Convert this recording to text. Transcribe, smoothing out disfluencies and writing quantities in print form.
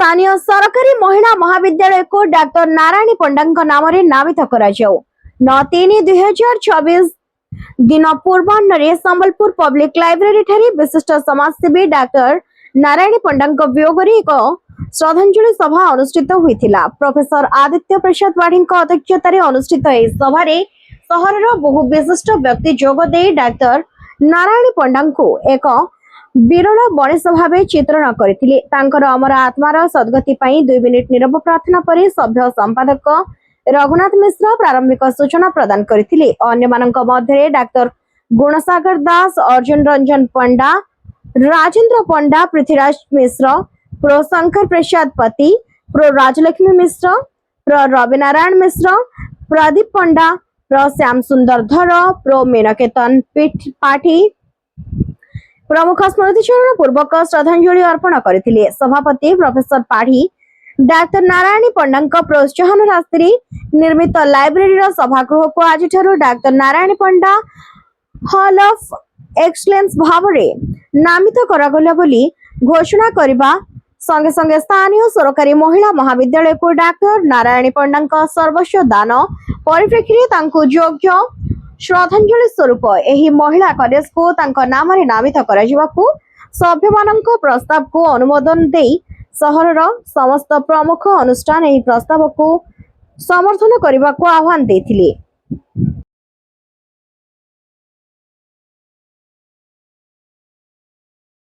स्थानीय सरकारी महिला महाविद्यालय को डाक्टर नारायणी पंडा नाम नामित कर 9/3/2024 दिन पूर्वाह्न संबलपुर पब्लिक लाइब्रेरी ठारे विशिष्ट समाजसेवी डाक्टर नारायणी पंडा वियोग एक श्रद्धांजलि सभा अनुष्ठित होता। प्रोफेसर आदित्य प्रसाद वाढ़ी अध्यक्षतार अनुष्ठित सभार सहर बहु विशिष्ट व्यक्ति जोगदे डाक्टर नारायणी पंडा को एक विरल मनीष भाव चित्रण करथिले। तांकर अमर आत्मार सद्गति 2 मिनिट नीरव प्रार्थना पर सभ्य संपादक रघुनाथ मिश्र प्रारंभिक सूचना प्रदान करथिले। अन्य मानक मध्य डाक्टर गुणसागर दास, अर्जुन रंजन पंडा, राजेंद्र पंडा, पृथ्वीराज मिश्र, प्रो शंकर प्रसाद पति, प्रो राजलक्ष्मी मिश्र, प्रो रविनारायण मिश्र, प्रदीप पंडा, प्रो श्याम सुंदर धर, प्रो मीनकेतन पाठी प्रमुख स्मृतिचरण पूर्वक श्रद्धांजलि अर्पण करथिले। सभापति प्रोफेसर पाढ़ी डाक्टर नारायणी पंडा प्रोत्साहन राशि निर्मित लाइब्रेरी सभागृह को आज doctor Narayani Panda hall of excellence भाव नामित करागला बोली घोषणा करने संगे संगे स्थानीय सरकारी महिला महाविद्यालय को डाक्टर नारायणी पंडा सर्वस्व दान परिप्रेक्षी योग्य श्रद्धांजलि स्वरूप एही महिला कॉलेज को तांको नाम नामित कराजिबाकू सभ्य मानक प्रस्ताव को अनुमोदन देई सहरर समस्त प्रमुख अनुष्ठान एही प्रस्ताव को समर्थन करने को आह्वान देथिले।